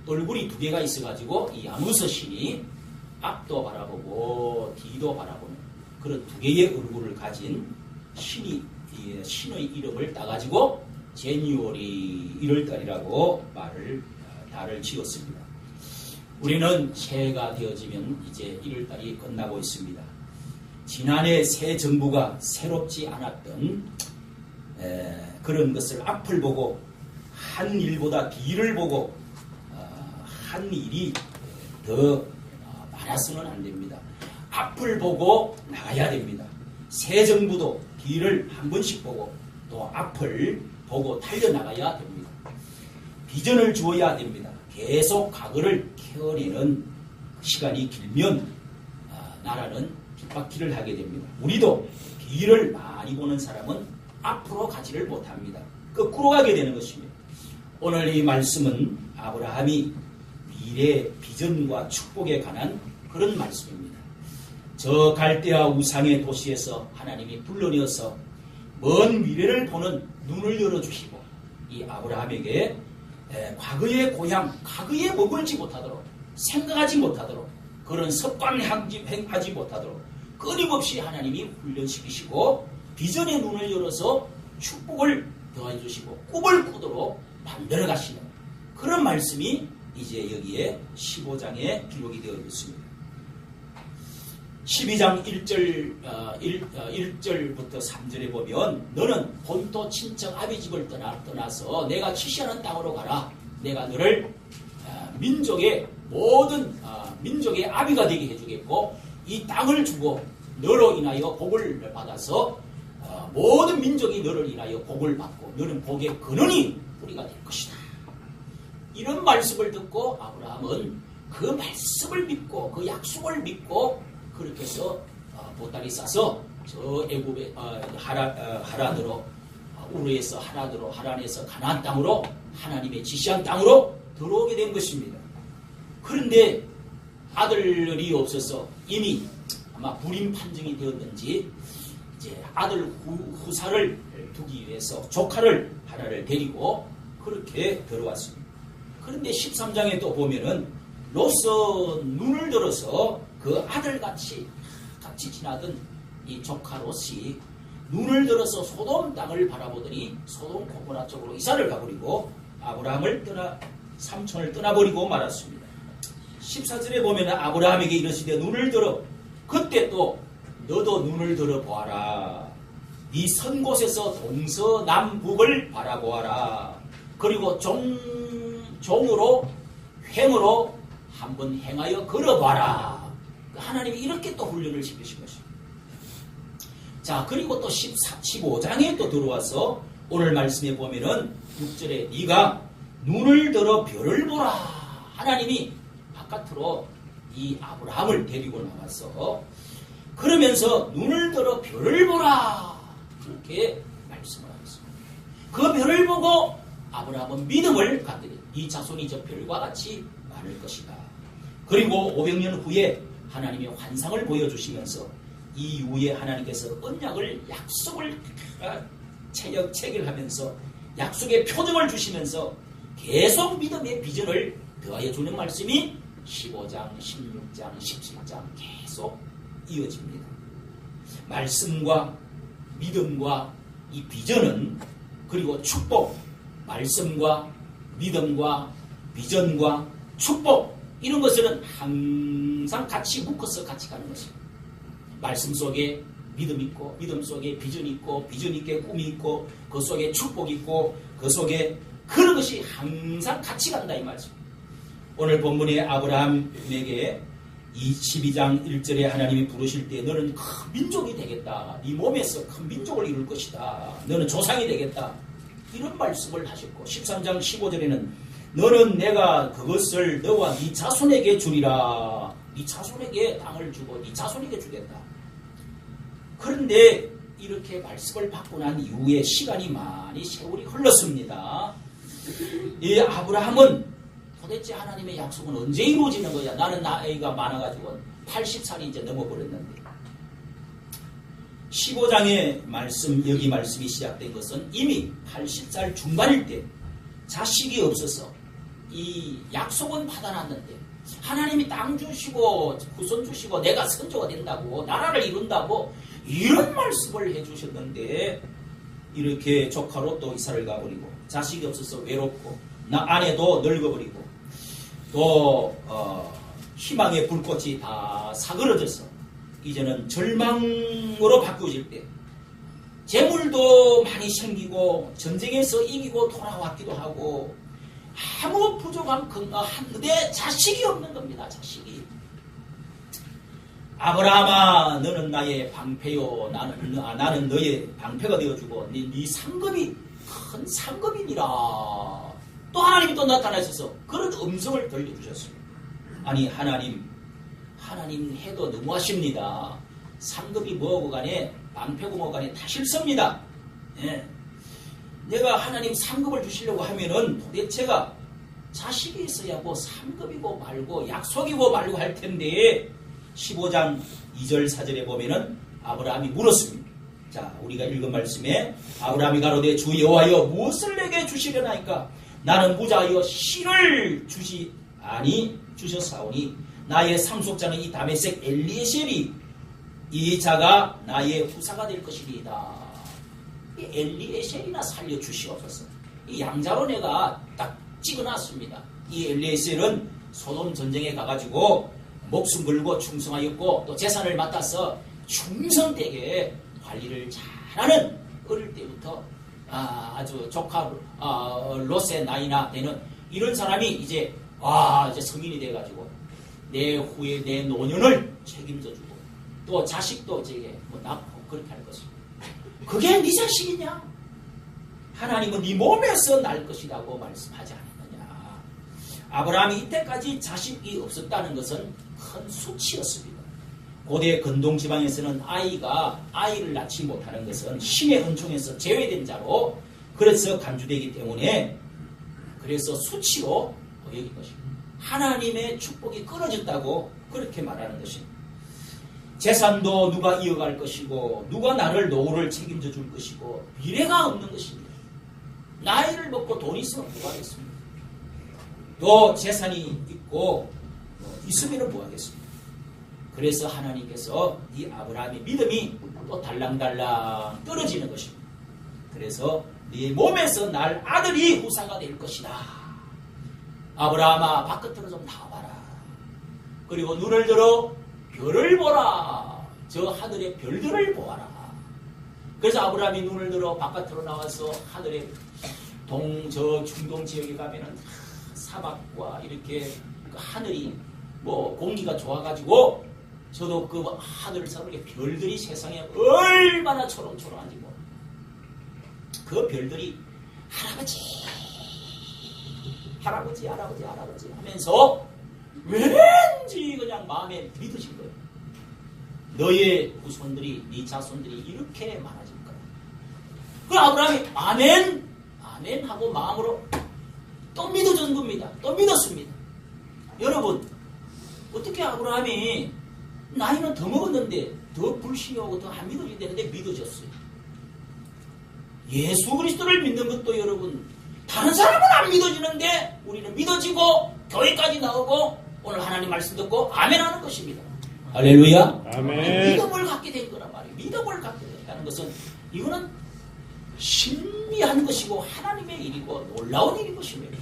얼굴이 두 개가 있어가지고 이 아무서 신이 앞도 바라보고 뒤도 바라보는 그런 두 개의 얼굴을 가진 신이 신의 이름을 따가지고 제니월이 1월달이라고 달을 지었습니다. 우리는 새해가 되어지면 이제 1월달이 끝나고 있습니다. 지난해 새 정부가 새롭지 않았던 그런 것을 앞을 보고 한 일보다 뒤를 보고 한 일이 더 많아서는 안 됩니다. 앞을 보고 나가야 됩니다. 새 정부도 뒤를 한 번씩 보고 또 앞을 보고 달려나가야 됩니다. 비전을 주어야 됩니다. 계속 과거를 캐어내는 시간이 길면 나라는 뒷바퀴를 하게 됩니다. 우리도 뒤를 많이 보는 사람은 앞으로 가지를 못합니다. 거꾸로 가게 되는 것입니다. 오늘 이 말씀은 아브라함이 미래 비전과 축복에 관한 그런 말씀입니다. 저 갈대아 우상의 도시에서 하나님이 불러내어서 먼 미래를 보는 눈을 열어주시고 이 아브라함에게 과거의 고향, 과거에 머물지 못하도록 생각하지 못하도록 그런 습관하지 못하도록 끊임없이 하나님이 훈련시키시고 비전의 눈을 열어서 축복을 더해주시고 꿈을 꾸도록 만들어 가시는 그런 말씀이 이제 여기에 15장에 기록이 되어 있습니다. 12장 1절부터 3절에 보면 너는 본토 친척 아비 집을 떠나서 내가 지시하는 땅으로 가라. 내가 너를 민족의 모든 민족의 아비가 되게 해주겠고 이 땅을 주고 너로 인하여 복을 받아서 모든 민족이 너를 인하여 복을 받고 너는 복의 근원이 뿌리가 될 것이다. 이런 말씀을 듣고 아브라함은 그 말씀을 믿고 그 약속을 믿고 그렇게 해서 보따리 싸서 저 애굽의 하란으로 우르에서 하란으로 하란에서 가나안 땅으로 하나님의 지시한 땅으로 들어오게 된 것입니다. 그런데 아들이 없어서 이미 아마 불임 판정이 되었는지 이제 아들 후사를 두기 위해서 조카를 하나를 데리고 그렇게 들어왔습니다. 그런데 13장에 또 보면은 롯은 눈을 들어서 그 아들같이 같이 지나던 이 조카 롯이 눈을 들어서 소돔 땅을 바라보더니 소돔 고모라 쪽으로 이사를 가버리고 아브라함을 삼촌을 떠나버리고 말았습니다. 14절에 보면 아브라함에게 이르시되 눈을 들어 그때 또 너도 눈을 들어 보아라. 네 선 곳에서 동서남북을 바라보아라. 그리고 종으로 횡으로 한번 행하여 걸어봐라. 하나님이 이렇게 또 훈련을 시키신 것입니다. 자, 그리고 또 15장에 또 들어와서 오늘 말씀에 보면은 6절에 네가 눈을 들어 별을 보라. 하나님이 바깥으로 이 아브라함을 데리고 나와서 그러면서 눈을 들어 별을 보라. 그렇게 말씀을 하셨습니다. 그 별을 보고 아브라함은 믿음을 갖더니 이 자손이 저 별과 같이 많을 것이다. 그리고 500년 후에 하나님의 환상을 보여주시면서 이후에 하나님께서 언약을 약속을 체결하면서 약속의 표정을 주시면서 계속 믿음의 비전을 더하여 주는 말씀이 15장, 16장, 17장 계속 이어집니다. 말씀과 믿음과 이 비전은 그리고 축복, 말씀과 믿음과 비전과 축복 이런 것들은 항상 같이 묶어서 같이 가는 것입니다. 말씀 속에 믿음 있고 믿음 속에 비전 있고 비전 있게 꿈이 있고 그 속에 축복 있고 그 속에 그런 것이 항상 같이 간다 이 말씀입니다. 오늘 본문에 아브라함에게 이 12장 1절에 하나님이 부르실 때 너는 큰 민족이 되겠다. 네 몸에서 큰 민족을 이룰 것이다. 너는 조상이 되겠다. 이런 말씀을 하셨고 13장 15절에는 너는 내가 그것을 너와 네 자손에게 주리라. 네 자손에게 땅을 주고 네 자손에게 주겠다. 그런데 이렇게 말씀을 받고 난 이후에 시간이 많이 세월이 흘렀습니다. 이 아브라함은 도대체 하나님의 약속은 언제 이루어지는 거야? 나는 나이가 많아가지고 80살이 이제 넘어버렸는데 15장의 말씀, 여기 말씀이 시작된 것은 이미 80살 중반일 때 자식이 없어서 이 약속은 받아놨는데 하나님이 땅 주시고 후손 주시고 내가 선조가 된다고 나라를 이룬다고 이런 말씀을 해주셨는데 이렇게 조카로 또 이사를 가버리고 자식이 없어서 외롭고 아내도 늙어버리고 또 희망의 불꽃이 다 사그러져서 이제는 절망으로 바뀌어질 때 재물도 많이 생기고 전쟁에서 이기고 돌아왔기도 하고 아무 부족한 한데 자식이 없는 겁니다. 자식이. 아브라함아 너는 나의 방패요 나는 너의 방패가 되어주고 네 상급이 큰 상급이니라. 또 하나님이 또 나타나셔서 그런 음성을 들려주셨습니다. 아니 하나님 해도 너무하십니다. 상급이 뭐고 간에 방패고 뭐고 간에 다 싫습니다. 예. 내가 하나님 상급을 주시려고 하면은 도대체가 자식이 있어야 뭐 상급이고 말고 약속이고 말고 할 텐데 15장 2절 4절에 보면은 아브라함이 물었습니다. 자, 우리가 읽은 말씀에 아브라함이 가로되 주 여호와여 무엇을 내게 주시려나이까 나는 무자하여 실을 주셨사오니 나의 상속자는 이 다메섹 엘리에셀이 이 자가 나의 후사가 될 것이리이다. 이 엘리에셀이나 살려주시옵소서. 이 양자로 내가 딱 찍어놨습니다. 이 엘리에셀은 소돔 전쟁에 가가지고 목숨 걸고 충성하였고 또 재산을 맡아서 충성되게 관리를 잘하는 어릴 때부터 아주 조카 롯의 나이나 되는 이런 사람이 이제 성인이 돼가지고 내 후에 내 노년을 책임져주고 또 자식도 제게 낳고 그렇게 할 것입니다. 그게 네 자식이냐? 하나님은 네 몸에서 날 것이라고 말씀하지 않았느냐? 아브라함이 이때까지 자식이 없었다는 것은 큰 수치였습니다. 고대 근동 지방에서는 아이를 낳지 못하는 것은 신의 은총에서 제외된 자로 그래서 간주되기 때문에 그래서 수치로 여긴 것입니다. 하나님의 축복이 끊어졌다고 그렇게 말하는 것입니다. 재산도 누가 이어갈 것이고 누가 나를 노후를 책임져 줄 것이고 미래가 없는 것입니다. 나이를 먹고 돈 있으면 뭐가 하겠습니까? 또 재산이 있고 있으면 뭐 하겠습니까? 그래서 하나님께서 이 아브라함의 믿음이 또 달랑달랑 떨어지는 것입니다. 그래서 네 몸에서 날 아들이 후사가 될 것이다. 아브라함아 바깥으로 좀 나와봐라. 그리고 눈을 들어 별을 보라. 저 하늘의 별들을 보아라. 그래서 아브라함이 눈을 들어 바깥으로 나와서 하늘의 저 중동 지역에 가면은 사막과 이렇게 그 하늘이 공기가 좋아가지고 저도 그 하늘 사방에 별들이 세상에 얼마나 초롱초롱한지 그 별들이 할아버지 하면서 왠지 그냥 마음에 믿으신 거예요. 너의 후손들이 네 자손들이 이렇게 많아질 거야. 그 아브라함이 아멘 하고 마음으로 또 믿어준 겁니다. 또 믿었습니다. 여러분 어떻게 아브라함이 나이는 더 먹었는데 더 불신이 오고 더 안 믿어져야 되는데 믿어졌어요. 예수 그리스도를 믿는 것도 여러분 다른 사람은 안 믿어지는데 우리는 믿어지고 교회까지 나오고 오늘 하나님 말씀 듣고 아멘 하는 것입니다. 할렐루야. 아멘. 믿음을 갖게 된 거란 말이에요. 믿음을 갖게 된다는 것은 이거는 신비한 것이고 하나님의 일이고 놀라운 일인 것입니다.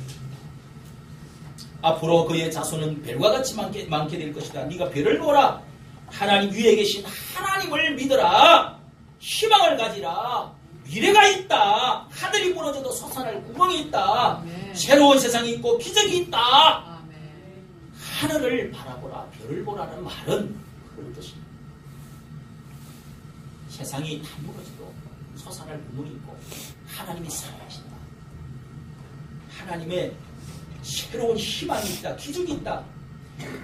앞으로 그의 자손은 별과 같이 많게 될 것이다. 네가 별을 보라. 하나님 위에 계신 하나님을 믿어라. 희망을 가지라. 미래가 있다. 하늘이 무너져도 솟아날 구멍이 있다. 아멘. 새로운 세상이 있고 기적이 있다. 아멘. 하늘을 바라보라. 별을 보라는 말은 그런 뜻입니다. 세상이 다 무너져도 솟아날 구멍이 있고 하나님이 살아계신다. 하나님의 새로운 희망이 있다. 기적이 있다.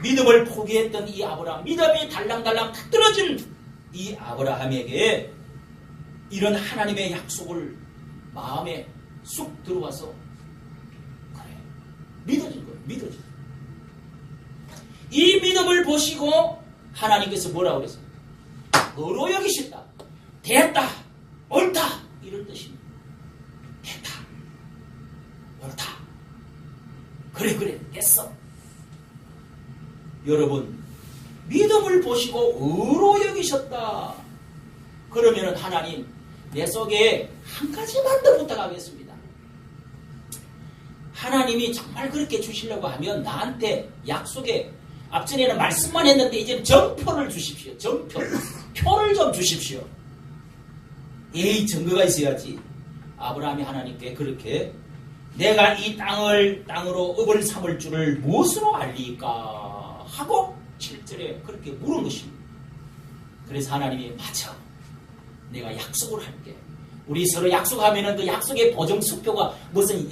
믿음을 포기했던 이 아브라함, 믿음이 달랑달랑 탁 떨어진 이 아브라함에게 이런 하나님의 약속을 마음에 쑥 들어와서 그래 믿어진 거예요. 믿어진 거예요. 이 믿음을 보시고 하나님께서 뭐라고 그랬어요? 너로 여기신다. 됐다. 옳다. 이런 뜻입니다. 됐다. 옳다. 그래 받겠어. 여러분, 믿음을 보시고 의로 여기셨다. 그러면은 하나님, 내 속에 한 가지만 더 부탁하겠습니다. 하나님이 정말 그렇게 주시려고 하면 나한테 약속에, 앞전에는 말씀만 했는데 이제는 정표를 주십시오. 정표. 표를 좀 주십시오. 이 증거가 있어야지. 아브라함이 하나님께 그렇게 내가 이 땅으로 업을 삼을 줄을 무엇으로 알리까 하고 7절에 그렇게 물은 것입니다. 그래서 하나님이 맞아. 내가 약속을 할게. 우리 서로 약속하면은 그 약속의 보증수표가 무슨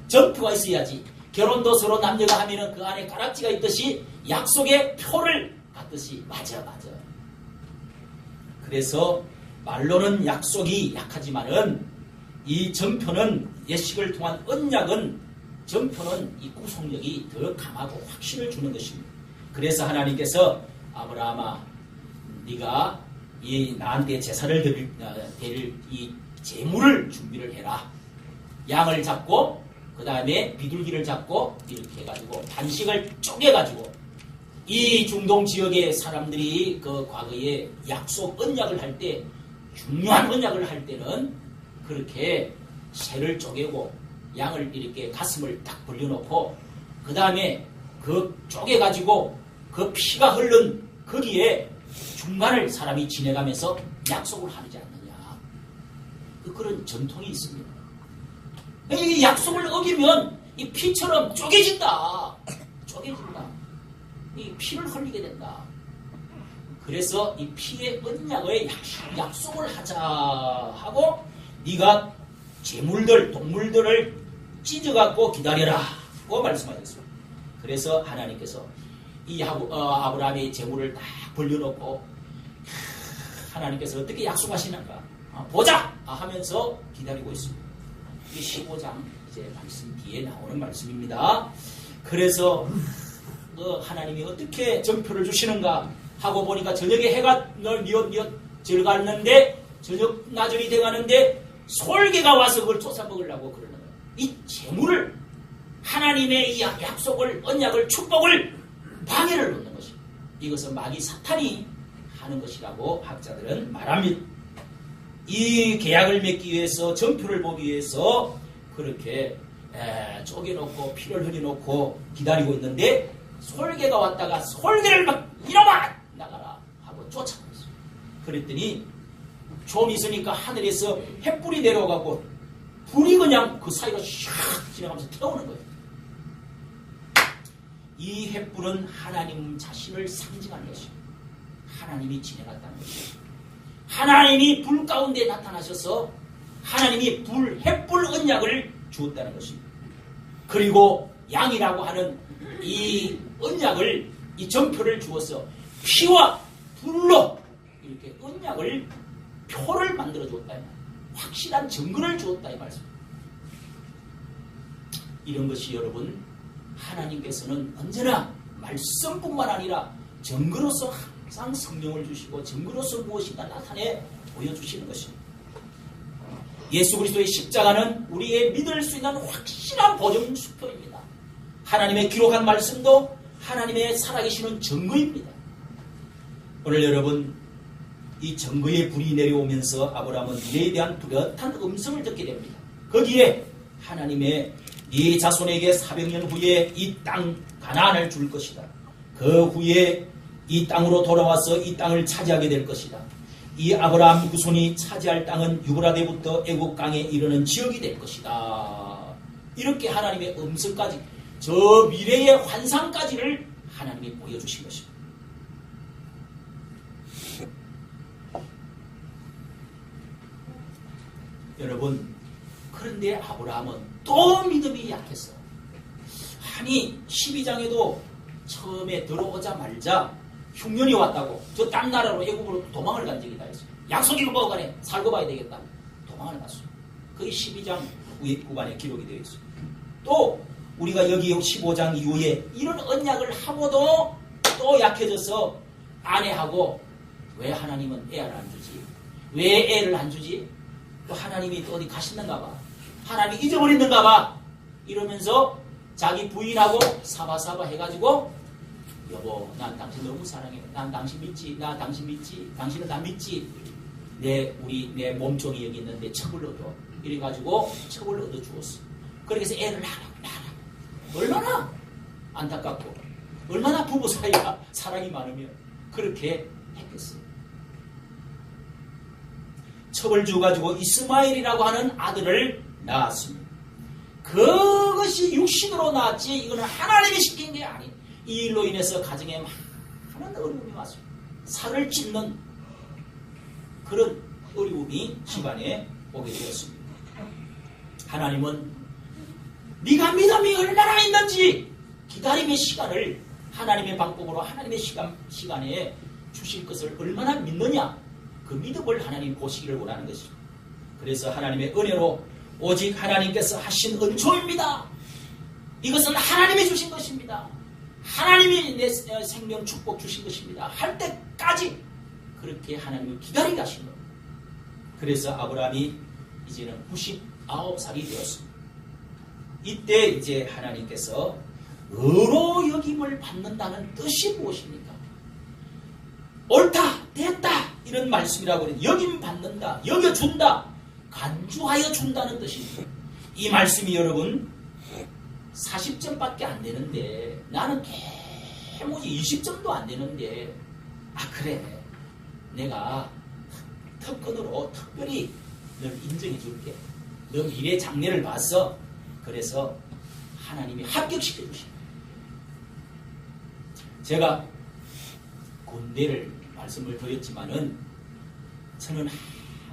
전표가 있어야지. 결혼도 서로 남녀가 하면은 그 안에 가락지가 있듯이 약속의 표를 갖듯이 맞아. 그래서 말로는 약속이 약하지만은 이 전표는 예식을 통한 언약은 전표는 이 구속력이 더 강하고 확신을 주는 것입니다. 그래서 하나님께서 아브라함아, 네가 이 나한테 제사를 드릴 이 제물을 준비를 해라. 양을 잡고 그 다음에 비둘기를 잡고 이렇게 해가지고 반씩을 쪼개가지고 이 중동 지역의 사람들이 그 과거에 약속 언약을 할 때 중요한 언약을 할 때는 그렇게 새를 쪼개고 양을 이렇게 가슴을 딱 벌려놓고 그 다음에 그 쪼개가지고 그 피가 흐른 거기에 중간을 사람이 지내가면서 약속을 하지 않느냐. 그런 전통이 있습니다. 이 약속을 어기면 이 피처럼 쪼개진다. 이 피를 흘리게 된다. 그래서 이 피의 언약의 약속을 하자 하고 네가 재물들, 동물들을 찢어갖고 기다려라 고 말씀하셨습니다. 그래서 하나님께서 이 아브라함의 재물을 딱 벌려놓고 하나님께서 어떻게 약속하시는가 보자 하면서 기다리고 있습니다. 이 15장 이제 말씀 뒤에 나오는 말씀입니다. 그래서 하나님이 어떻게 전표를 주시는가 하고 보니까 저녁에 해가 뉘엿뉘엿 들어갔는데 저녁 나절이 돼가는데 솔개가 와서 그걸 쫓아 먹으려고 그러는 거예요. 이 재물을 하나님의 이 약속을, 언약을, 축복을 방해를 놓는 것입니다. 이것은 마귀 사탄이 하는 것이라고 학자들은 말합니다. 이 계약을 맺기 위해서, 전표를 보기 위해서 그렇게 쪼개놓고 피를 흘려놓고 기다리고 있는데 솔개가 왔다가 솔개를 막 이놈아 나가라 하고 쫓아갔어요. 그랬더니 좀 있으니까 하늘에서 횃불이 내려가고 불이 그냥 그 사이로 샥 지나가면서 태우는 거예요. 이 횃불은 하나님 자신을 상징하는 것입니다. 하나님이 지나갔다는 것입니다. 하나님이 불 가운데 나타나셔서 하나님이 횃불 언약을 주었다는 것입니다. 그리고 양이라고 하는 이 언약을, 이 전표를 주어서 피와 불로 이렇게 언약을, 표를 만들어 주었다. 확실한 증거를 주었다 이 말씀. 이런 것이 여러분, 하나님께서는 언제나 말씀뿐만 아니라 증거로서 항상 성령을 주시고 증거로서 무엇인가 나타내 보여주시는 것입니다. 예수 그리스도의 십자가는 우리의 믿을 수 있는 확실한 보증수표입니다. 하나님의 기록한 말씀도 하나님의 살아계시는 증거입니다. 오늘 여러분, 이 증거의 불이 내려오면서 아브라함은 미래에 대한 뚜렷한 음성을 듣게 됩니다. 거기에 하나님의 네 자손에게 400년 후에 이 땅 가나안을 줄 것이다. 그 후에 이 땅으로 돌아와서 이 땅을 차지하게 될 것이다. 이 아브라함 후손이 차지할 땅은 유브라데부터 애국강에 이르는 지역이 될 것이다. 이렇게 하나님의 음성까지, 저 미래의 환상까지를 하나님이 보여주신 것입니다. 여러분, 그런데 아브라함은 또 믿음이 약했어. 아니 12장에도 처음에 들어오자마자 흉년이 왔다고 저 딴 나라로 애국으로 도망을 간 적이 다 있어요. 약속이고 뭐고 간에 살고 봐야 되겠다. 도망을 갔어요. 그게 12장 후반에 기록이 되어 있어요. 또 우리가 여기 15장 이후에 이런 언약을 하고도 또 약해져서 아내하고 왜 하나님은 애를 안 주지? 왜 애를 안 주지? 또 하나님이 또 어디 가시는가 봐. 하나님이 잊어버리는가 봐. 이러면서 자기 부인하고 사바사바 해가지고 여보, 난 당신 너무 사랑해. 난 당신 믿지. 나 당신 믿지. 당신은 나 믿지. 내 몸종이 여기 있는데 첩을 얻어. 이래가지고 첩을 얻어 주었어. 그렇게 해서 애를 낳으라고. 얼마나 안타깝고, 얼마나 부부 사이가 사랑이 많으면 그렇게 했겠어요. 첩을 주가지고 이스마엘이라고 하는 아들을 낳았습니다. 그것이 육신으로 낳았지, 이거는 하나님이 시킨 게 아니에요. 이 일로 인해서 가정에 많은 어려움이 왔습니다. 살을 찢는 그런 어려움이 집안에 오게 되었습니다. 하나님은 네가 믿음이 얼마나 있는지 기다림의 시간을 하나님의 방법으로 하나님의 시간에 주실 것을 얼마나 믿느냐, 그 믿음을 하나님 보시기를 원하는 것입니다. 그래서 하나님의 은혜로 오직 하나님께서 하신 은총입니다. 이것은 하나님이 주신 것입니다. 하나님이 내 생명 축복 주신 것입니다. 할 때까지 그렇게 하나님을 기다리게 하신 겁니다. 그래서 아브라함이 이제는 99살이 되었습니다. 이때 이제 하나님께서 의로 여김을 받는다는 뜻이 무엇입니까? 옳다, 됐다 이런 말씀이라고 해요. 여김 받는다, 여겨준다, 간주하여 준다는 뜻입니다. 이 말씀이 여러분 40점밖에 안 되는데, 나는 도무지 20점도 안 되는데, 그래, 내가 특권으로 특별히 널 인정해 줄게. 너 미래 장래를 봤어. 그래서 하나님이 합격시켜 주십니다. 제가 군대를 말씀을 드렸지만은 저는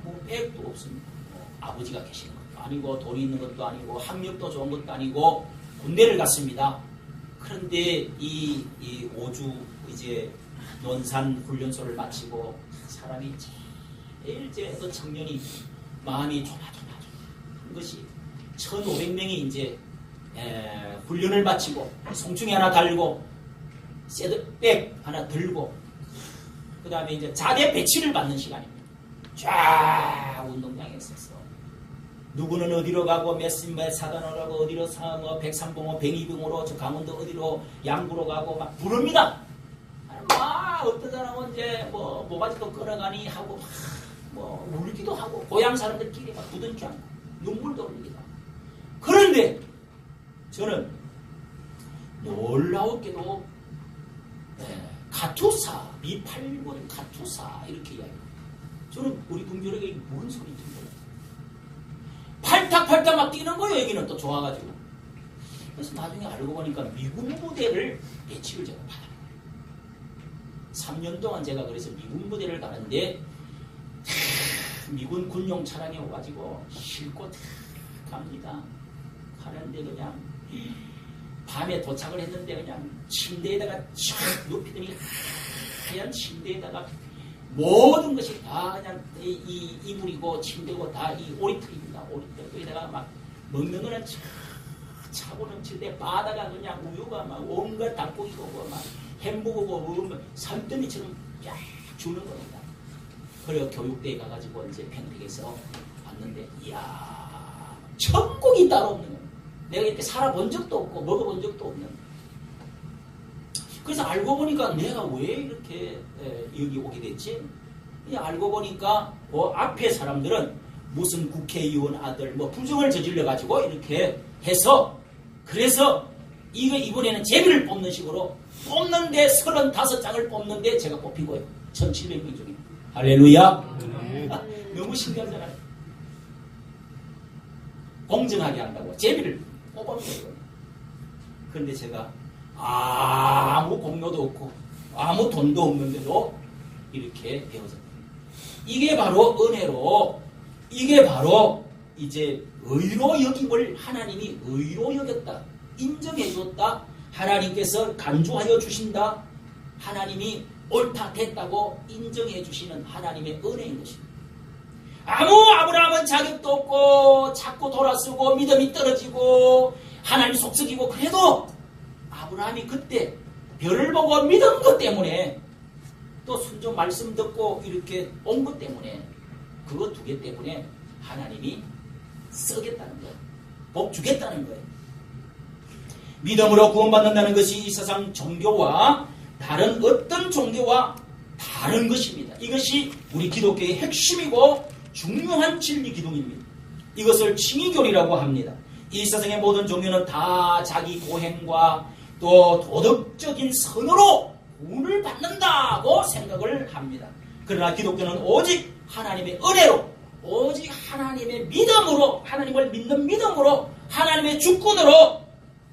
아무 백도 없습니다. 아버지가 계시는 것도 아니고 돈이 있는 것도 아니고 학력도 좋은 것도 아니고 군대를 갔습니다. 그런데 이 5주 이제 논산 훈련소를 마치고 사람이 제일 이제 어떤 청년이 마음이 조마조마한 것이 1,500명이 이제 훈련을 마치고 송충이 하나 달고 새드백 하나 들고 그 다음에 이제 자대 배치를 받는 시간입니다. 쫙 운동장에 있었어. 누구는 어디로 가고 몇 사단으로 가고 어디로 뭐 백삼봉호 백이봉으로 저 강원도 어디로 양구로 가고 막 부릅니다. 막 어떤 사람은 이제 뭐 모가지도 끌어가니 하고 뭐 울기도 하고 고향 사람들끼리 막 부둥켜 안고 눈물도 흘립니다. 그런데 저는 놀라웠게도 가투사 미8군 가투사 이렇게 이야기해요. 저는 우리 동료에게 뭔 소리인지 몰라요. 팔딱팔딱 막 뛰는 거예요. 여기는 또 좋아가지고. 그래서 나중에 알고 보니까 미군 부대를 배치를 제가 받아요. 3년 동안 제가 그래서 미군 부대를 가는데 미군 군용 차량에 오가지고 싣고 갑니다. 가는데 그냥 밤에 도착을 했는데 그냥 침대에다가 촥 눕히더니 하얀 침대에다가 모든 것이 다 그냥 이 이불이고 침대고 다 이 오리털입니다. 오리털. 거기다가 막 먹는 거는 차고 넘칠 때 바다가 그냥 우유가 막 온갖 닭고기고 막 햄버거고 산더미처럼 쫙 주는 겁니다. 그리고 교육대에 가가지고 이제 평택에서 왔는데 이야 천국이 따로 없는 거예요. 내가 이렇게 살아본 적도 없고 먹어본 적도 없는. 그래서 알고 보니까 내가 왜 이렇게 여기 오게 됐지? 알고 보니까 그 앞에 사람들은 무슨 국회의원 아들 뭐 부정을 저질러 가지고 이렇게 해서 그래서 이번에는 제비를 뽑는 식으로 뽑는데 35장을 뽑는데 제가 뽑힌 거예요. 1700명 중에. 할렐루야. 너무 신기하잖아요. 공정하게 한다고 제비를 뽑아버려요. 그런데 제가 아무 공로도 없고 아무 돈도 없는데도 이렇게 배워졌다. 이게 바로 은혜로, 이게 바로 이제 의로 여김을 하나님이 의로 여겼다, 인정해 줬다, 하나님께서 간주하여 주신다, 하나님이 옳다 됐다고 인정해 주시는 하나님의 은혜인 것입니다. 아브라함은 자격도 없고 자꾸 돌아서고 믿음이 떨어지고 하나님 속썩이고 그래도 아브라함이 그때 별을 보고 믿은 것 때문에 또 순종 말씀 듣고 이렇게 온 것 때문에 그거 두 개 때문에 하나님이 쓰겠다는 거예요. 복 주겠다는 거예요. 믿음으로 구원받는다는 것이 이 세상 종교와 다른 어떤 종교와 다른 것입니다. 이것이 우리 기독교의 핵심이고 중요한 진리 기둥입니다. 이것을 칭의교리라고 합니다. 이 세상의 모든 종교는 다 자기 고행과 또 도덕적인 선으로 구원을 받는다고 생각을 합니다. 그러나 기독교는 오직 하나님의 은혜로, 오직 하나님의 믿음으로, 하나님을 믿는 믿음으로, 하나님의 주권으로,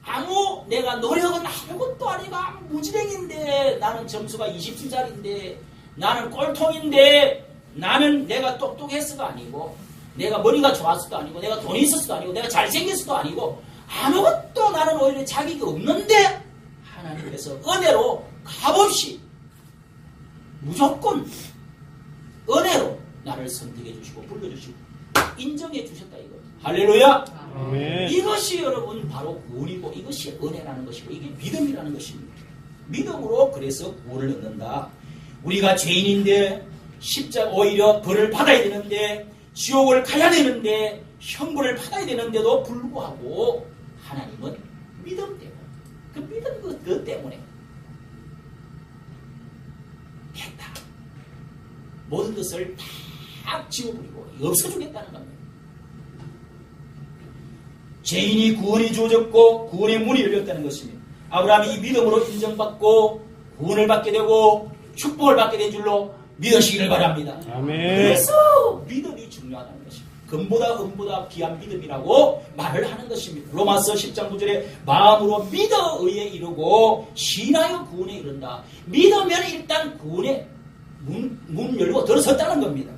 아무 내가 노력은 아무것도 아니고 무지랭인데, 나는 점수가 20점짜리인데, 나는 꼴통인데, 나는 내가 똑똑했어도 아니고, 내가 머리가 좋았어도 아니고, 내가 돈이 있었어도 아니고, 내가 잘생겼어도 아니고, 아무것도 나는 오히려 자격이 없는데 하나님께서 은혜로 값없이 무조건 은혜로 나를 선택해 주시고 불러주시고 인정해 주셨다 이거. 할렐루야. 아멘. 이것이 여러분 바로 구원이고 이것이 은혜라는 것이고 이게 믿음이라는 것입니다. 믿음으로 그래서 구원을 얻는다. 우리가 죄인인데 십자가 오히려 벌을 받아야 되는데 지옥을 가야 되는데 형벌을 받아야 되는데도 불구하고 하나님은 믿음 때문에 그 믿음 그 때문에 했다. 모든 것을 다 지워버리고 없애주겠다는 겁니다. 죄인이 구원이 주어졌고 구원의 문이 열렸다는 것입니다. 아브라함이 이 믿음으로 인정받고 구원을 받게 되고 축복을 받게 된 줄로 믿으시기를 바랍니다. 아멘. 그래서 믿음이 중요하다는 것입니다. 금보다 은보다 귀한 믿음이라고 말을 하는 것입니다. 로마서 10장 9절에 마음으로 믿어 의에 이르고 신하여 구원에 이른다. 믿으면 일단 구원의 문 열고 들어섰다는 겁니다.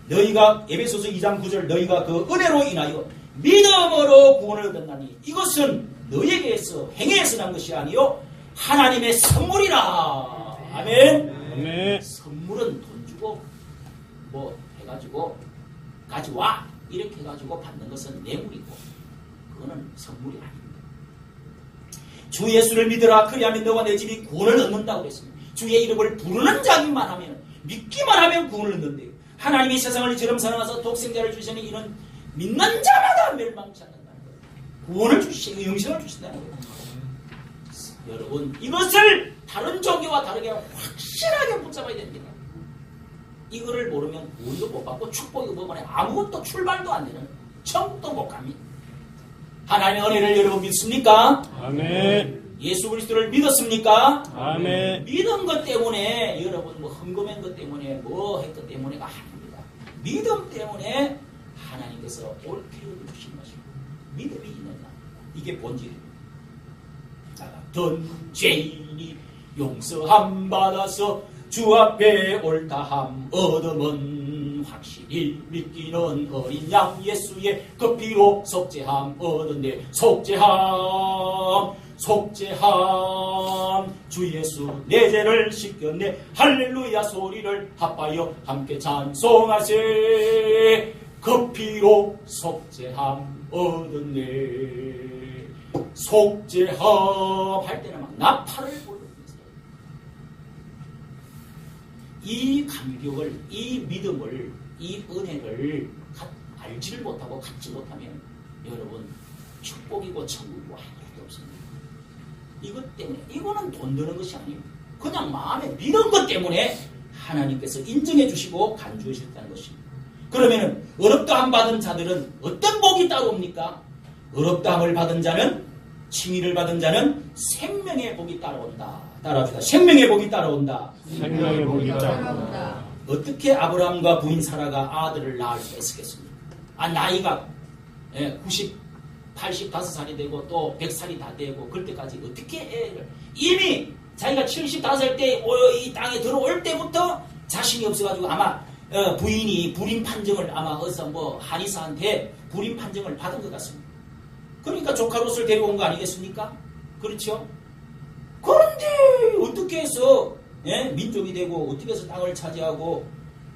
너희가 에베소서 2장 9절 너희가 그 은혜로 인하여 믿음으로 구원을 얻었나니 이것은 너희에게서 행위에서 난 것이 아니요 하나님의 선물이라. 아멘. 아멘. 선물은 돈 주고 뭐 해가지고 가져와 이렇게 해가지고 받는 것은 뇌물이고 그거는 선물이 아닙니다. 주 예수를 믿으라 그리하면 너와 내 집이 구원을 얻는다고 그랬습니다. 주의 이름을 부르는 자기만 하면 믿기만 하면 구원을 얻는데요. 하나님이 세상을 이처럼 사랑하사 독생자를 주시니 이는 믿는 자마다 멸망치 않는다는 거예요. 구원을 주시고 영생을 주신다는 거예요. 여러분 이것을 다른 종교와 다르게 확실하게 붙잡아야 됩니다. 이거를 모르면 구원도 못 받고 축복이 못 받고 아무것도 출발도 안 되는 천국도 못 갑니다. 하나님의 은혜를 여러분 믿습니까? 아멘. 예수 그리스도를 믿었습니까? 아멘. 믿은 것 때문에 여러분 뭐 헌금한 것 때문에 뭐 했것 때문에가 아닙니다. 믿음 때문에 하나님께서 옳게 여겨주신 것입니다. 믿음이 있느냐 이게 본질입니다. 던 죄인이 용서함 받아서 주 앞에 옳다함 얻음은 확실히 믿기는 어린 양 예수의 그 피로 속죄함 얻은데 속죄함 주 예수 내 죄를 씻겼네 할렐루야 소리를 합하여 함께 찬송하세 그 피로 속죄함 얻었네. 속죄함 할 때는 막 나팔을 불러주세요. 이 감격을, 이 믿음을, 이 은혜를 알지를 못하고 갖지 못하면 여러분 축복이고 천국이고 아무것도 없습니다. 이것 때문에 이거는 돈 드는 것이 아니에요. 그냥 마음에 믿은 것 때문에 하나님께서 인정해 주시고 간주해 주셨다는 것입니다. 그러면은 어렵다함 받은 자들은 어떤 복이 따라옵니까? 어렵다함을 받은 자는 칭의를 받은 자는 생명의 복이 따라온다. 따라합시다. 생명의 복이 따라온다. 생명의 복이 따라온다. 어떻게 아브라함과 부인 사라가 아들을 낳을 수 있었겠습니까? 나이가 85살이 되고 또 100살이 다 되고 그럴 때까지 어떻게 애를 이미 자기가 75살 때 이 땅에 들어올 때부터 자신이 없어가지고 아마 부인이 불임 판정을 아마 어디서 뭐 한의사한테 불임 판정을 받은 것 같습니다. 그러니까 조카 롯을 데려온 거 아니겠습니까? 그렇죠? 그런데 어떻게 해서 민족이 되고 어떻게 해서 땅을 차지하고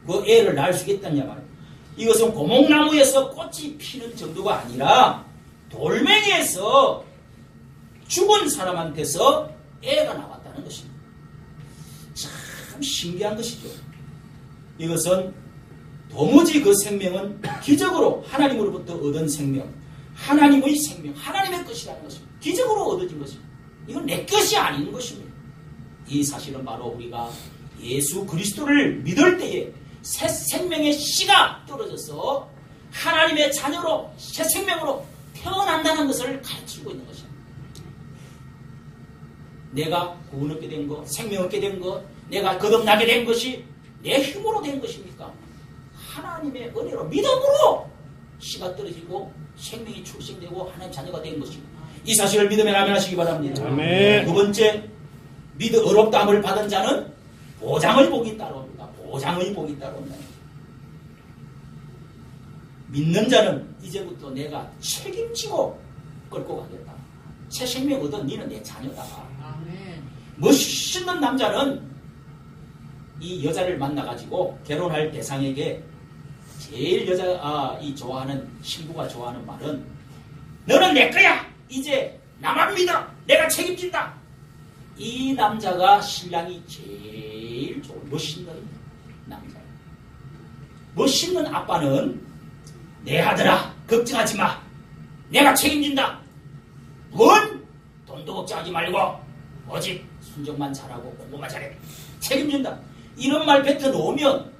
그 애를 낳을 수 있겠다냐 말이에요. 이것은 고목나무에서 꽃이 피는 정도가 아니라 돌멩이에서 죽은 사람한테서 애가 나왔다는 것입니다. 참 신기한 것이죠. 이것은 도무지 그 생명은 기적으로 하나님으로부터 얻은 생명, 하나님의 생명, 하나님의 것이라는 것입니다. 기적으로 얻어진 것입니다. 이건 내 것이 아닌 것입니다. 이 사실은 바로 우리가 예수 그리스도를 믿을 때에 새 생명의 씨가 떨어져서 하나님의 자녀로 새 생명으로 태어난다는 것을 가르치고 있는 것입니다. 내가 구원 얻게 된 것, 생명 얻게 된 것, 내가 거듭나게 된 것이 내 힘으로 된 것입니까? 하나님의 은혜로 믿음으로 씨가 떨어지고 생명이 출생되고 하나님 자녀가 된 것입니다. 이 사실을 믿으면 아멘하시기 바랍니다. 아멘. 두 번째, 어렵다함을 받은 자는 보장의 복이 따라옵니다. 보장의 복이 따라온다. 믿는 자는 이제부터 내가 책임지고 끌고 가겠다. 새 생명 얻은 너는 내 자녀다. 아멘. 멋있는 남자는 이 여자를 만나가지고 결혼할 대상에게 제일 이 좋아하는 신부가 좋아하는 말은 너는 내 거야. 이제 나만 믿어. 내가 책임진다. 이 남자가 신랑이 제일 좋은 멋있는 남자예요. 멋있는 아빠는 내 아들아 걱정하지 마. 내가 책임진다. 뭔 돈도 걱정하지 말고 오직 순종만 잘하고 공부만 잘해. 책임진다. 이런 말 뱉어 놓으면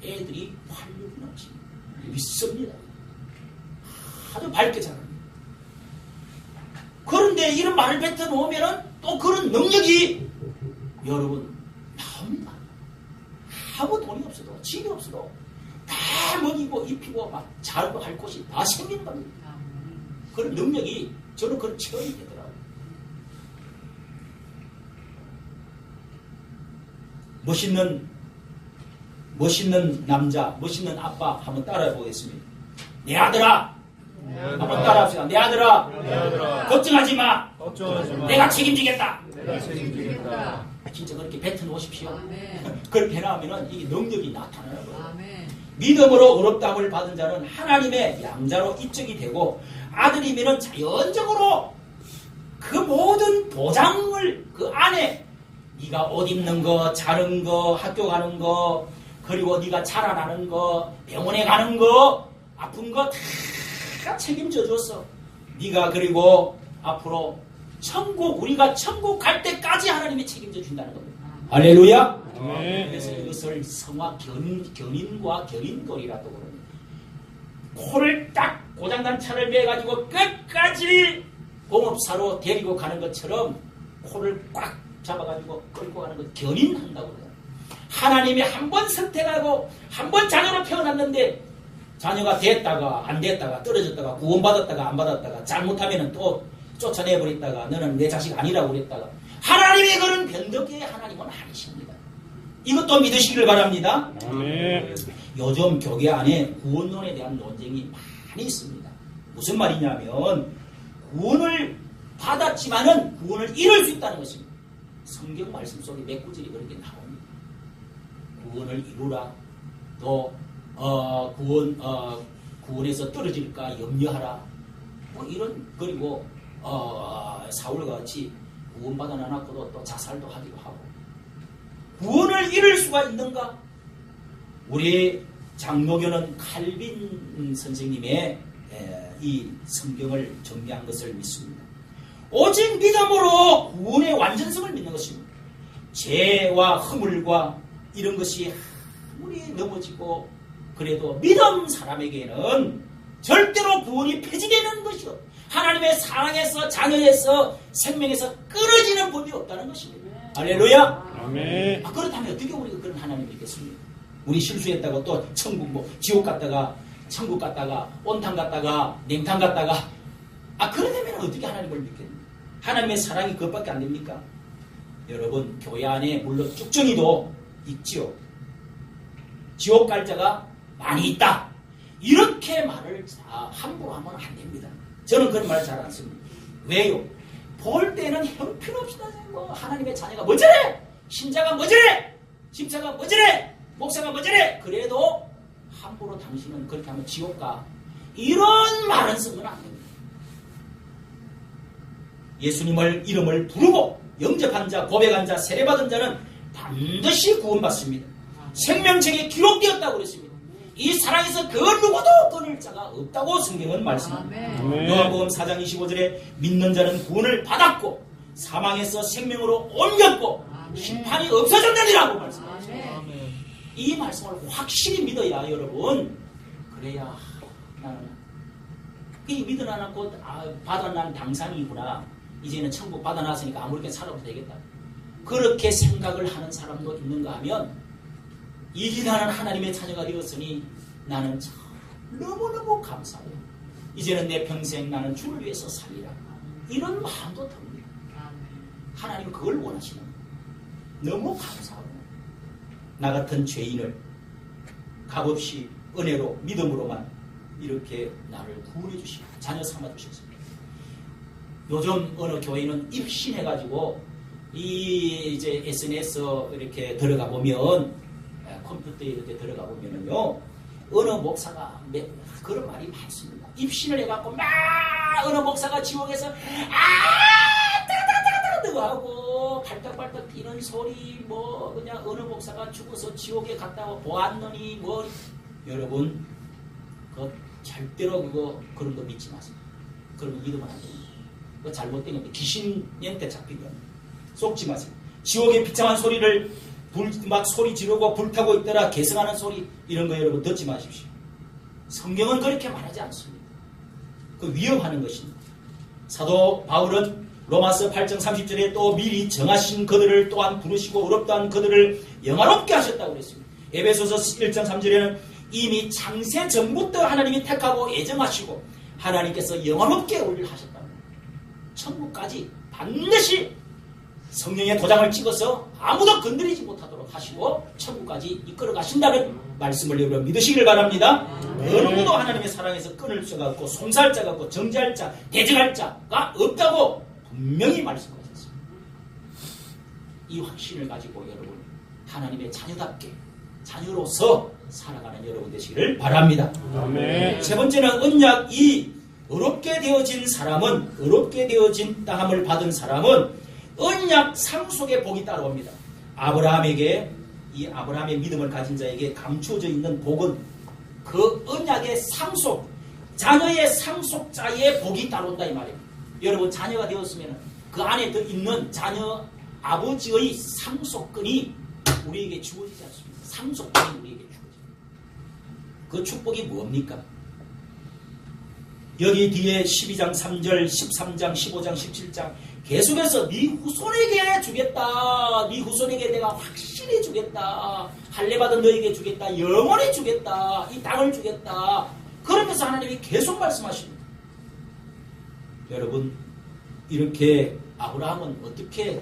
애들이 활력이 넘칩니다. 믿습니다. 아주 밝게 자랍니다. 그런데 이런 말을 뱉어 놓으면 또 그런 능력이 여러분 나옵니다. 아무 돈이 없어도 집이 없어도 다 먹이고 입히고 막 자르고 할 곳이 다 생기는 겁니다. 그런 능력이 저는 그런 체험이 되더라고요. 멋있는 남자, 멋있는 아빠 한번 따라해 보겠습니다. 내 아들아, 한번 따라합시다. 내 아들아, 걱정하지 마. 내가 책임지겠다. 진짜 그렇게 뱉어 놓으십시오. 아멘. 그렇게 해나오면 이게 능력이 나타나는 거예요. 아멘. 믿음으로 어렵다함을 받은 자는 하나님의 양자로 입증이 되고 아들이면 자연적으로 그 모든 보장을 그 안에 네가 옷 입는 거, 자른 거, 학교 가는 거, 그리고 네가 자라나는 거, 병원에 가는 거, 아픈 거 다 책임져 줬어. 네가 그리고 앞으로 우리가 천국 갈 때까지 하나님이 책임져 준다는 겁니다. 할렐루야. 아멘. 그래서 이것을 성화 견인과 견인거리라고 그럽니다. 코를 딱 고장난 차를 매가지고 끝까지 공업사로 데리고 가는 것처럼 코를 꽉 잡아가지고 끌고 가는 것 견인한다고 그래요. 하나님이 한 번 선택하고 한 번 자녀로 태어났는데 자녀가 됐다가 안 됐다가 떨어졌다가 구원받았다가 안 받았다가 잘못하면 또 쫓아내버렸다가 너는 내 자식 아니라고 그랬다가 하나님의 그런 변덕의 하나님은 아니십니다. 이것도 믿으시기를 바랍니다. 아멘. 요즘 교계 안에 구원론에 대한 논쟁이 많이 있습니다. 무슨 말이냐면 구원을 받았지만은 구원을 잃을 수 있다는 것입니다. 성경 말씀 속에 몇 구절이 그렇게 나옵니다. 구원을 이루라. 또 구원에서 떨어질까 염려하라. 뭐 이런 그리고 사울과 같이 구원받아 놔놓고도 또 자살도 하기도 하고 구원을 잃을 수가 있는가? 우리 장로교는 칼빈 선생님의 이 성경을 정리한 것을 믿습니다. 오직 믿음으로 구원의 완전성을 믿는 것입니다. 죄와 허물과 이런 것이 아무리 넘어지고 그래도 믿음 사람에게는 절대로 구원이 폐지되는 것이요. 하나님의 사랑에서 자녀에서 생명에서 끊어지는 법이 없다는 것입니다. 할렐루야. 아멘. 그렇다면 어떻게 우리가 그런 하나님을 믿겠습니까? 우리 실수했다고 또 천국 지옥 갔다가 천국 갔다가 온탕 갔다가 냉탕 갔다가 그러다면 어떻게 하나님을 믿겠습니까? 하나님의 사랑이 그것밖에 안 됩니까? 여러분 교회 안에 물론 쭉정이도 있지요. 지옥 갈 자가 많이 있다. 이렇게 말을 함부로 하면 안 됩니다. 저는 그런 말 잘 안 씁니다. 왜요? 볼 때는 형편없이다. 뭐 하나님의 자녀가 뭐저래? 신자가 뭐저래? 집사가 뭐저래? 목사가 뭐저래? 그래도 함부로 당신은 그렇게 하면 지옥 가. 이런 말은 쓰면 안 됩니다. 예수님을 이름을 부르고 영접한 자, 고백한 자, 세례받은 자는 반드시 구원받습니다. 생명책에 기록되었다고 그랬습니다. 이 사랑에서 그 누구도 끊을 자가 없다고 성경은 말씀합니다. 아멘. 요한복음 4장 25절에 믿는 자는 구원을 받았고 사망에서 생명으로 옮겼고 심판이 없어졌느니라고 말씀하십니다. 이 말씀을 확실히 믿어야 여러분, 그래야 나는 이 믿어놔놓고 받아난 당상이구나, 이제는 천국 받아놨으니까 아무렇게 살아도 되겠다, 그렇게 생각을 하는 사람도 있는가 하면, 이제 나는 하나님의 자녀가 되었으니 나는 참 너무너무 감사해요. 이제는 내 평생 나는 주를 위해서 살리라, 이런 마음도 듭니다. 하나님은 그걸 원하시는 거예요. 너무 감사하고, 나 같은 죄인을 값없이 은혜로 믿음으로만 이렇게 나를 구원해 주시고 자녀 삼아 주셨습니다. 요즘 어느 교회는 입신해가지고 이제 SNS 이렇게 들어가 보면, 컴퓨터에 이렇게 들어가 보면은요, 어느 목사가 그런 말이 많습니다. 입신을 해갖고 막 어느 목사가 지옥에서 따다다다다다고 하고 발떡발떡 뛰는 소리, 뭐 그냥 어느 목사가 죽어서 지옥에 갔다고 보았느니 뭐, 여러분 그 절대로 그런 거 믿지 마세요. 그런 거 믿으면 안 됩니다. 그거 잘못된 겁니다. 귀신한테 잡힌 겁니다. 속지 마세요. 지옥의 비참한 소리를 막 소리 지르고 불타고 있더라 개성하는 소리, 이런 거 여러분 듣지 마십시오. 성경은 그렇게 말하지 않습니다. 그 위험하는 것입니다. 사도 바울은 로마서 8장 30절에 또 미리 정하신 그들을 또한 부르시고 어렵다한 그들을 영화롭게 하셨다고 그랬습니다. 에베소서 1장 3절에는 이미 창세 전부터 하나님이 택하고 애정하시고 하나님께서 영화롭게 우리를 하셨다고 합니다. 천국까지 반드시 성령의 도장을 찍어서 아무도 건드리지 못하도록 하시고 천국까지 이끌어 가신다는 말씀을 여러분 믿으시길 바랍니다. 어느 누구도 하나님의 사랑에서 끊을 자가 없고 송사할 자가 없고 정죄할 자, 대적할 자가 없다고 분명히 말씀하셨습니다. 이 확신을 가지고 여러분 하나님의 자녀답게 자녀로서 살아가는 여러분 되시기를 바랍니다. 아멘. 세 번째는 언약, 이 어렵게 되어진 사람은, 어렵게 되어진 땅함을 받은 사람은 언약 상속의 복이 따라옵니다. 아브라함에게, 이 아브라함의 믿음을 가진 자에게 감추어져 있는 복은 그 언약의 상속, 자녀의 상속자의 복이 따라온다 이 말이에요. 여러분 자녀가 되었으면 그 안에 더 있는 자녀 아버지의 상속권이 우리에게 주어지지 않습니다. 상속권이 우리에게 주어집니다. 그 축복이 뭡니까? 여기 뒤에 12장 3절, 13장, 15장, 17장 계속해서 네 후손에게 주겠다, 네 후손에게 내가 확실히 주겠다, 할례받은 너에게 주겠다, 영원히 주겠다, 이 땅을 주겠다, 그러면서 하나님이 계속 말씀하십니다. 여러분 이렇게 아브라함은 어떻게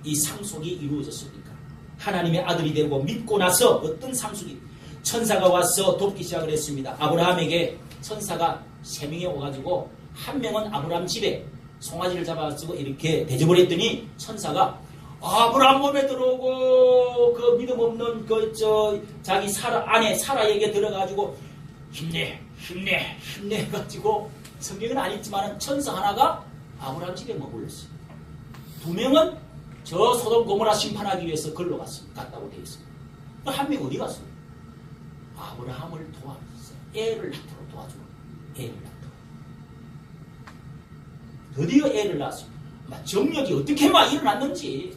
이 상속이 이루어졌습니까? 하나님의 아들이 되고 믿고 나서 어떤 상속이, 천사가 와서 돕기 시작을 했습니다. 아브라함에게 천사가 3명이 오가지고 한 명은 아브라함 집에 송아지를 잡아쓰고 이렇게 대접을 했더니 천사가 아브라함 몸에 들어오고 그 믿음 없는 자기 아내 사라에게 들어가지고 힘내 해가지고, 성경은 안 있지만 천사 하나가 아브라함 집에 머물렀어요. 2명은 저 소돔 고모라 심판하기 위해서 걸로 갔다고 되어 있습니다. 한 명이 어디 갔어요? 아브라함을 도와줬어요. 애를 낳도록 도와주고, 애를 낳도록. 드디어 애를 낳았습니다. 정력이 어떻게 막 일어났는지,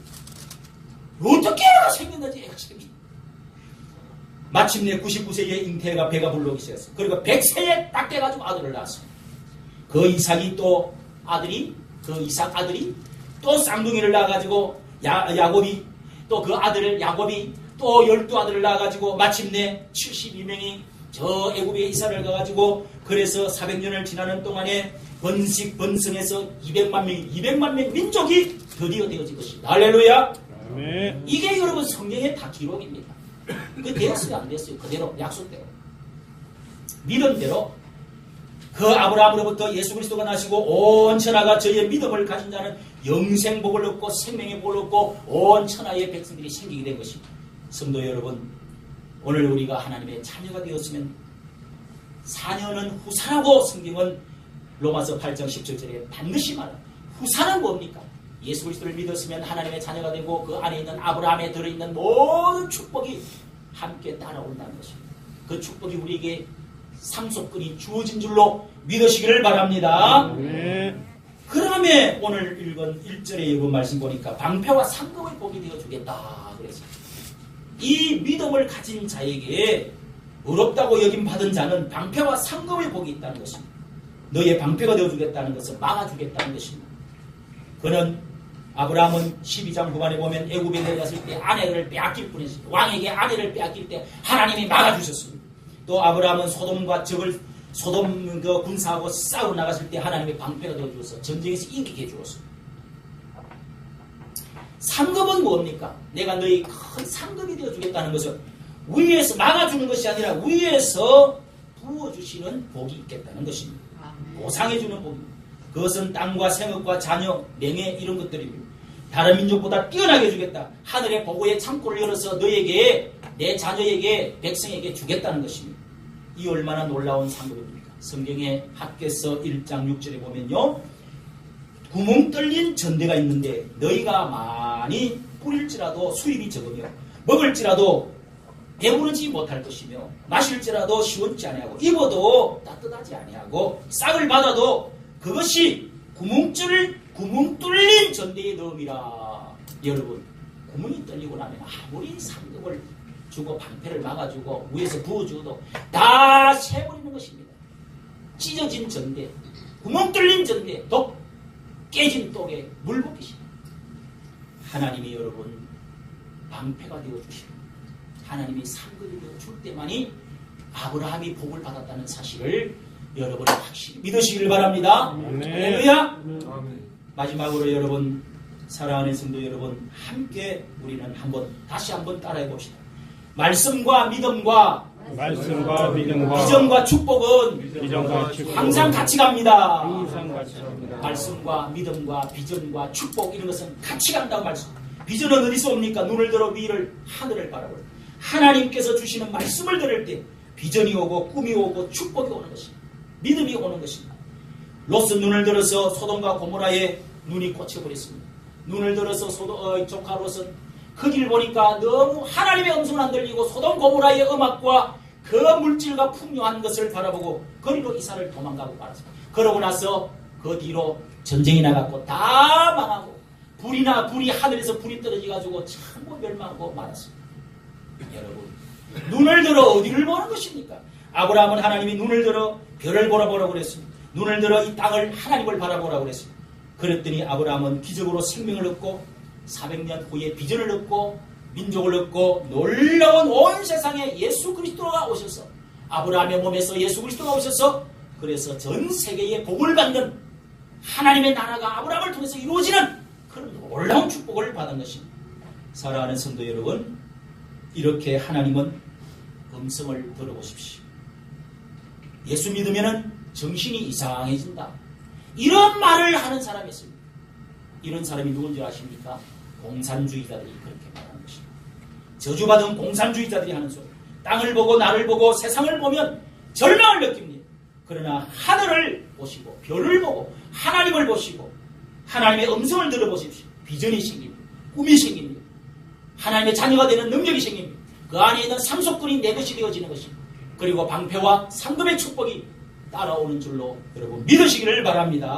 어떻게 애가 생겼는지 애가 생겼습니다. 마침내 99세의 잉태가 배가 불러오기 시작했어요. 그리고 100세에 딱 돼가지고 아들을 낳았습니다. 그 이삭이 또 아들이, 그 이삭 아들이 또 쌍둥이를 낳아가지고 야곱이 또 그 아들을 야곱이 또 12아들을 낳아가지고 마침내 72명이 저 애굽에 이사를 가가지고, 그래서 400년을 지나는 동안에 번성해서 200만 명 민족이 드디어 되어진 것입니다. 할렐루야. 아멘. 이게 여러분 성경의 다 기록입니다. 그 되었어요 안 됐어요? 그대로 약속대로 믿음대로 그 아브라함으로부터 예수 그리스도가 나시고 온 천하가 저의 믿음을 가진 자는 영생 복을 얻고 생명의 복을 얻고 온 천하의 백성들이 생기게 된 것입니다. 성도 여러분, 오늘 우리가 하나님의 자녀가 되었으면 자녀는 후사라고 성경은 로마서 8장 17절에 반드시 말합니다. 후사는 뭡니까? 예수 그리스도를 믿었으면 하나님의 자녀가 되고 그 안에 있는 아브라함에 들어있는 모든 축복이 함께 따라온다는 것입니다. 그 축복이 우리에게 상속권이 주어진 줄로 믿으시기를 바랍니다. 네. 그 다음에 오늘 읽은 1절에 읽은 말씀 보니까 방패와 상급의 복이 되어주겠다 그래서 이 믿음을 가진 자에게 어렵다고 여김 받은 자는 방패와 상급의 복이 있다는 것입니다. 너의 방패가 되어주겠다는 것은 막아주겠다는 것입니다. 그는 아브라함은 12장 후반에 보면 애굽에 내려갔을 때 아내를 빼앗길 뻔했습니다. 왕에게 아내를 빼앗길 때 하나님이 막아주셨습니다. 또 아브라함은 소돔 그 군사하고 싸우러 나갔을 때 하나님의 방패가 되어주어서 전쟁에서 이기게 해주었습니다. 상급은 뭡니까? 내가 너희 큰 상급이 되어주겠다는 것은 위에서 막아주는 것이 아니라 위에서 부어주시는 복이 있겠다는 것입니다. 보상해주는 복입니다. 그것은 땅과 생업과 자녀, 명예 이런 것들입니다. 다른 민족보다 뛰어나게 주겠다. 하늘의 보고의 창고를 열어서 너에게 내 자녀에게 백성에게 주겠다는 것입니다. 이 얼마나 놀라운 상급입니까? 성경의 학개서 1장 6절에 보면요. 구멍 뚫린 전대가 있는데 너희가 많이 뿌릴지라도 수입이 적으며 먹을지라도 배부르지 못할 것이며 마실지라도 시원치 아니하고 입어도 따뜻하지 아니하고 싹을 받아도 그것이 구멍 뚫린 전대에 넣음이라. 여러분 구멍이 뚫리고 나면 아무리 상급을 주고 방패를 막아주고 위에서 부어주어도 다 새버리는 것입니다. 찢어진 전대, 구멍 뚫린 전대, 독 깨진 독에 물 붓기십니다. 하나님이 여러분 방패가 되어주시고 하나님이 상급이 되어줄 때만이 아브라함이 복을 받았다는 사실을 여러분이 확실히 믿으시길 바랍니다. 할렐루야. 마지막으로 여러분 사랑하는 성도 여러분 함께 우리는 다시 한번 따라해 봅시다. 말씀과 믿음과 비전과 축복은 항상 같이 갑니다. 말씀과 믿음과 비전과 축복 이런 것은 같이 간다고 말씀. 비전은 어디서 옵니까? 눈을 들어 위를 하늘을 바라볼 하나님께서 주시는 말씀을 들을 때 비전이 오고 꿈이 오고 축복이 오는 것입니다. 믿음이 오는 것입니다. 롯은 눈을 들어서 소돔과 고모라에 눈이 꽂혀버렸습니다. 눈을 들어서 조카 롯은 그 길 보니까 너무 하나님의 음성은 안 들리고 소돔 고모라의 음악과 그 물질과 풍요한 것을 바라보고 거리로 이사를 도망가고 말았습니다. 그러고 나서 그 뒤로 전쟁이 나갔고 다 망하고 불이 하늘에서 불이 떨어져가지고 전부 멸망하고 말았습니다. 여러분 눈을 들어 어디를 보는 것입니까? 아브라함은 하나님이 눈을 들어 별을 보라고 그랬습니다. 눈을 들어 이 땅을 하나님을 바라보라고 그랬습니다. 그랬더니 아브라함은 기적으로 생명을 얻고 400년 후에 비전을 얻고 민족을 얻고 놀라운 온 세상에 예수 그리스도가 오셔서 아브라함의 몸에서 예수 그리스도가 오셔서 그래서 전 세계에 복을 받는 하나님의 나라가 아브라함을 통해서 이루어지는 그런 놀라운 축복을 받은 것입니다. 사랑하는 성도 여러분 이렇게 하나님은 음성을 들어보십시오. 예수 믿으면 정신이 이상해진다. 이런 말을 하는 사람이 있습니다. 이런 사람이 누군지 아십니까? 공산주의자들이 그렇게 말하는 것입니다. 저주받은 공산주의자들이 하는 소리. 땅을 보고 나를 보고 세상을 보면 절망을 느낍니다. 그러나 하늘을 보시고 별을 보고 하나님을 보시고 하나님의 음성을 들어보십시오. 비전이 생깁니다. 꿈이 생깁니다. 하나님의 자녀가 되는 능력이 생깁니다. 그 안에 있는 상속권이 내 것이 되어지는 것입니다. 그리고 방패와 상급의 축복이 따라오는 줄로 여러분 믿으시기를 바랍니다.